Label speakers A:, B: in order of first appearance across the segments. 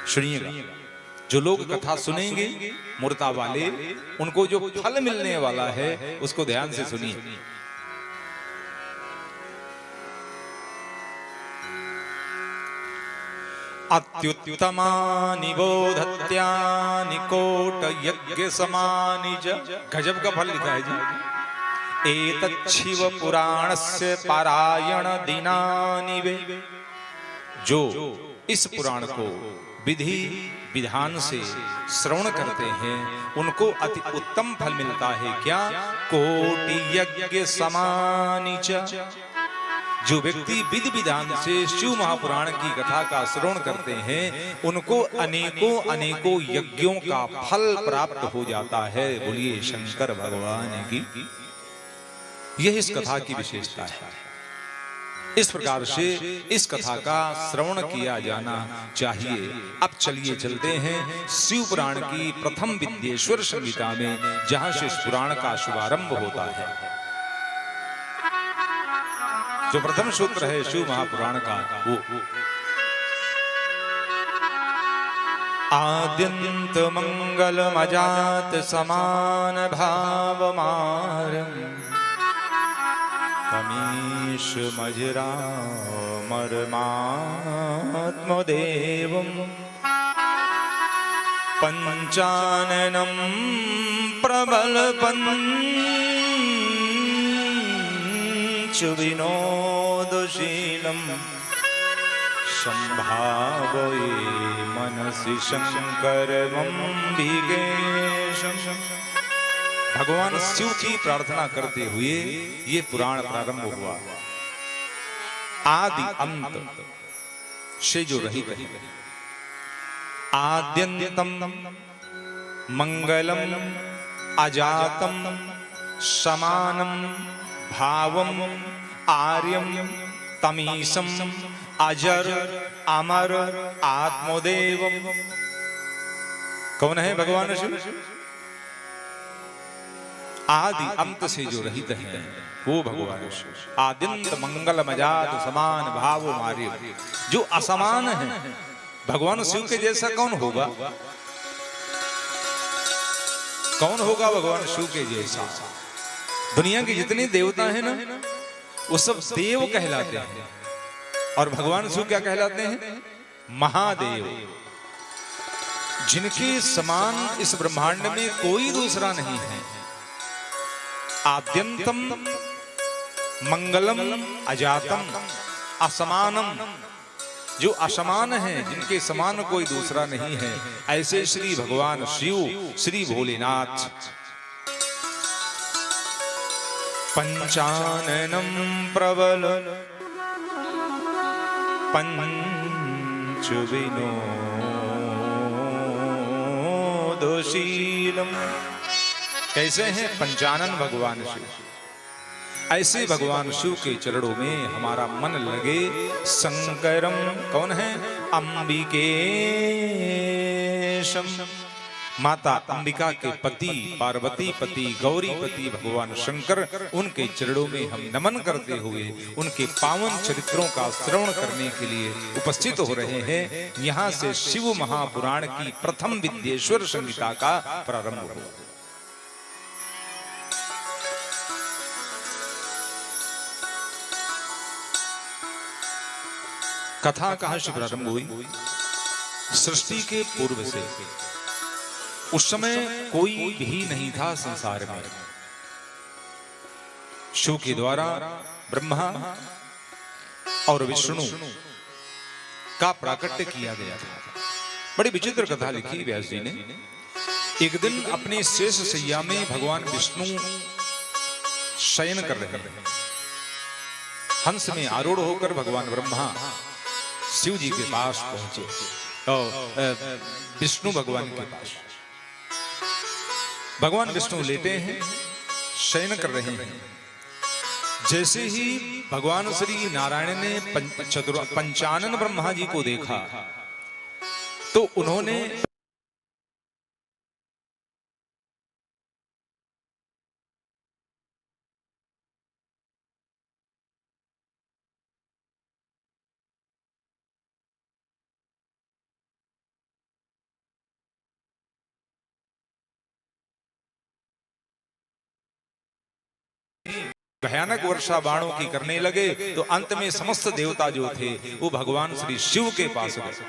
A: सुनिएगा, जो लोग कथा सुनेंगे मूर्ता वाले, उनको जो फल मिलने वाला है उसको ध्यान से सुनिए। अत्युत्तमानि बोधत्यानि कोट यज्ञ समानि च। गजब का फल लिखा है जी। एतच्छिव पुराणस्य पारायण दिनानि वे। जो इस पुराण को विधि विधान से श्रवण करते हैं उनको अति उत्तम फल मिलता है। क्या? कोटि यज्ञ समानि च। जो व्यक्ति विधि विधान से शिव महापुराण की कथा का श्रवण करते हैं उनको अनेकों अनेकों यज्ञों का फल प्राप्त हो जाता है। बोलिए शंकर भगवान की। यह इस कथा की विशेषता है। इस प्रकार से इस कथा का श्रवण किया जाना चाहिए। अब चलिए चलते हैं शिव पुराण की प्रथम विद्येश्वर संहिता में, जहां से इस पुराण का शुभारंभ होता है। जो प्रथम सूत्र है शिव महापुराण का वो आद्यंत मंगलम अजात समान भाव मारम तमीश मजरा मरमात्मदेवम पंचाननम प्रबल विनोदशीलम संभावये मनसि शंकरमंबिकेशम। भगवान शिव की प्रार्थना करते हुए ये पुराण प्रारंभ हुआ। आदि अंत से जो रहित है, आद्यंतम मंगलम अजातम समानम भावम आर्यम तमीशम अजर अमर आत्मदेवम। कौन है भगवान शिव? आदि अंत से जो रहित है वो भगवान शिव। आद्यंत मंगल मजात समान भाव आर्य। जो असमान है भगवान शिव के जैसा कौन होगा? कौन होगा भगवान शिव के जैसा? दुनिया के जितने देवता हैं ना वो सब देव कहलाते हैं, और भगवान शिव क्या कहलाते हैं? महादेव। जिनके समान इस ब्रह्मांड में कोई दूसरा नहीं है। आद्यंतम मंगलम अजातम असमानम। जो असमान है, जिनके समान कोई दूसरा नहीं है, ऐसे श्री भगवान शिव श्री भोलेनाथ। पंचाननम प्रबल पंच विनोदशीलम। कैसे हैं पंचानन भगवान शिव? ऐसे भगवान शिव के चरणों में हमारा मन लगे। शंकरम कौन है? अंबिकेशम। माता अंबिका के पति पार्वती पति गौरी पति भगवान शंकर, उनके चरणों में हम नमन करते हुए उनके पावन चरित्रों का श्रवण करने के लिए उपस्थित हो रहे हैं। यहाँ से शिव महापुराण की प्रथम विद्येश्वर संहिता का प्रारंभ हो। कथा कहाँ से प्रारंभ हुई? सृष्टि के पूर्व से। उस समय कोई भी नहीं था संसार में। शिव के द्वारा ब्रह्मा और विष्णु का प्राकट्य किया गया था। बड़ी विचित्र कथा लिखी व्यास जी ने। एक दिन अपने शेष शैया में भगवान विष्णु शयन कर रहे हैं। हंस में आरूढ़ होकर भगवान ब्रह्मा शिव जी के पास पहुंचे और विष्णु भगवान के पास। भगवान विष्णु लेटे हैं, शयन कर रहे हैं। जैसे ही भगवान श्री नारायण ने पंचानन ब्रह्मा जी को देखा तो उन्होंने भयानक वर्षा बाणों की करने लगे तो अंत में समस्त देवता जो थे वो भगवान श्री शिव के पास गए।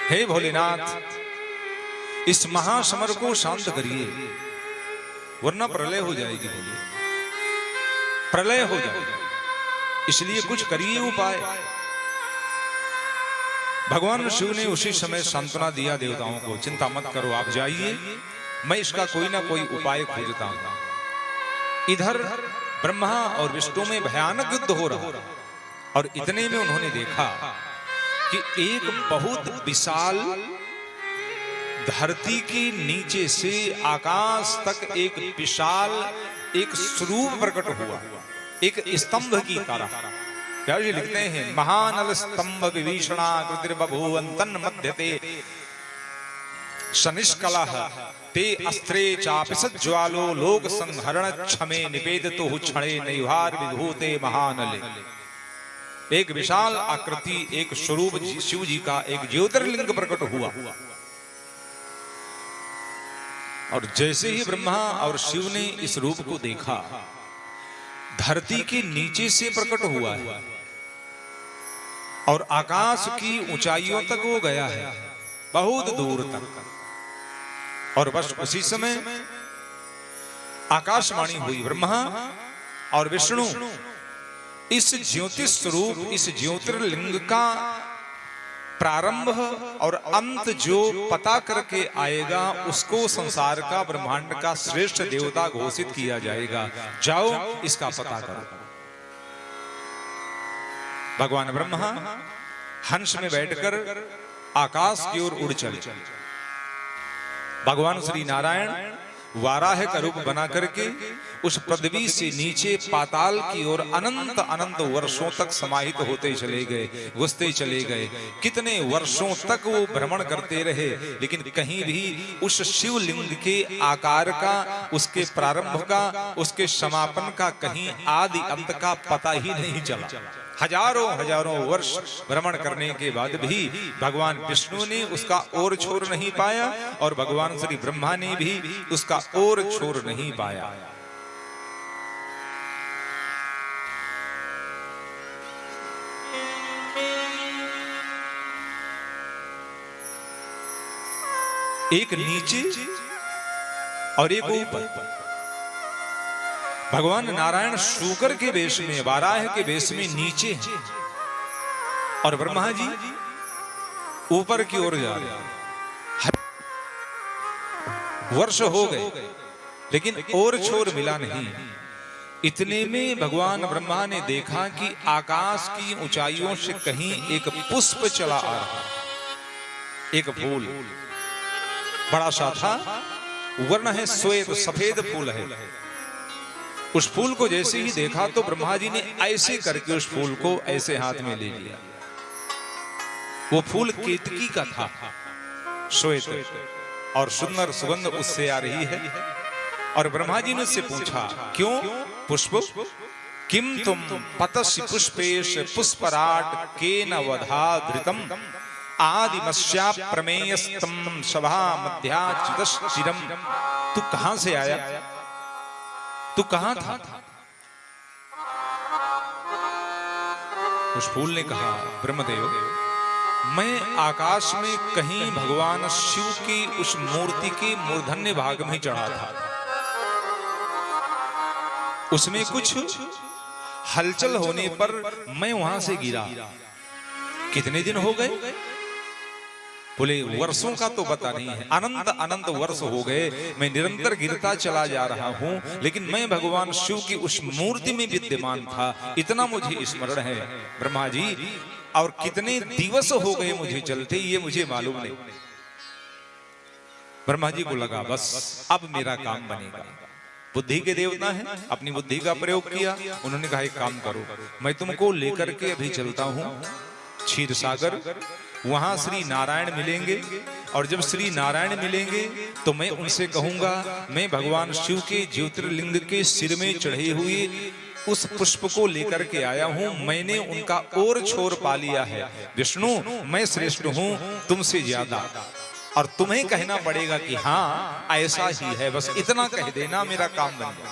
A: हे भोलेनाथ, इस महासमर को शांत करिए, वरना प्रलय हो जाएगी, प्रलय हो जाएगी, इसलिए कुछ करिए उपाय। भगवान शिव ने उसी समय सांत्वना दिया देवताओं को, चिंता मत करो, आप जाइए, मैं इसका कोई ना कोई उपाय खोजता हूं। इधर ब्रह्मा और विष्णु में भयानक युद्ध हो रहा और इतने में उन्होंने देखा कि एक बहुत विशाल धरती के नीचे से आकाश तक एक विशाल एक स्वरूप प्रकट हुआ, एक स्तंभ की तरह। प्यारे जी लिखते हैं, महानल स्तंभ विभीषणा कृतिर्बभूवन तन्मध्यते सनिष्कलः ते अस्त्रे चापि सज्ज्वालो लोक संहरण क्षमे निवेदितो क्षणे नैवार विभूते महानले। एक विशाल आकृति, एक स्वरूप शिव जी का एक ज्योतिर्लिंग प्रकट हुआ और जैसे ही ब्रह्मा और शिव ने इस रूप को देखा, धरती के नीचे से प्रकट हुआ है और आकाश की ऊंचाइयों तक वो गया है, बहुत दूर तक। और बस उसी समय आकाशवाणी हुई, ब्रह्मा और विष्णु इस ज्योतिष स्वरूप, इस ज्योतिर्लिंग का प्रारंभ और अंत जो पता करके आएगा उसको संसार का, ब्रह्मांड का श्रेष्ठ देवता घोषित किया जाएगा, जाओ इसका पता करो। भगवान ब्रह्मा हंस में बैठकर आकाश की ओर उड़ चले। भगवान श्री नारायण वाराह का रूप बना करके उस पृथ्वी से नीचे पाताल की ओर अनंत अनंत वर्षों तक समाहित होते चले गए, घुसते चले गए। कितने वर्षों तक वो भ्रमण करते रहे, लेकिन कहीं भी उस शिवलिंग के आकार का, उसके प्रारंभ का, उसके समापन का, कहीं आदि अंत का पता ही नहीं चला। हजारों हजारों वर्ष भ्रमण करने के बाद भी भगवान विष्णु ने उसका ओर छोर नहीं पाया और भगवान श्री ब्रह्मा ने भी उसका ओर छोर नहीं पाया। एक नीचे और एक ऊपर। भगवान नारायण शूकर के वेश में, वाराह के वेश में नीचे हैं और ब्रह्मा जी ऊपर की ओर जा रहे हैं। वर्ष हो गए लेकिन और छोर मिला नहीं। इतने में भगवान ब्रह्मा ने देखा कि आकाश की ऊंचाइयों से कहीं एक पुष्प चला आ रहा, एक फूल बड़ा सा था, वर्ण है श्वेत, सफेद फूल है। उस फूल को जैसे ही देखा तो ब्रह्मा जी ने ऐसे करके उस फूल को ऐसे हाथ में ले लिया। वो फूल केतकी का था, श्वेत, और सुंदर सुगंध उससे आ रही है। और ब्रह्मा जी ने उससे पूछा, क्यों पुष्प? किम तुम पतसि पुष्पेश पुष्पराट केन वधा धृतम आदिमस्या प्रमेयस्तम सभा मध्याचिदश्चिरम। तू कहां से आया? तू कहां था? उस फूल ने कहा, ब्रह्मदेव, मैं आकाश में कहीं भगवान शिव की उस मूर्ति के मूर्धन्य भाग में चढ़ा था। उसमें कुछ हलचल होने पर मैं वहां से गिरा। कितने दिन हो गए? बोले वर्षों का तो पता नहीं है, अनंत अनंत वर्ष हो गए, मैं निरंतर गिरता चला जा रहा हूं, लेकिन मैं भगवान शिव की उस मूर्ति में विद्यमान था, इतना मुझे स्मरण है ब्रह्मा जी। और कितने दिवस हो गए मुझे चलते, ये मुझे मालूम नहीं। ब्रह्मा जी को लगा बस अब मेरा काम बनेगा। बुद्धि के देवता हैं, अपनी बुद्धि का प्रयोग किया। उन्होंने कहा एक काम करो, मैं तुमको लेकर के अभी चलता हूं क्षीर सागर, वहां श्री नारायण मिलेंगे, और जब श्री नारायण मिलेंगे तो मैं उनसे कहूंगा मैं भगवान शिव के ज्योतिर्लिंग के सिर में चढ़े हुए उस पुष्प को लेकर के आया हूं, मैंने उनका और छोर पा लिया है। विष्णु, मैं श्रेष्ठ हूं तुमसे ज्यादा, और तुम्हें कहना पड़ेगा कि हाँ ऐसा ही है, बस इतना कह देना, मेरा काम बन गया।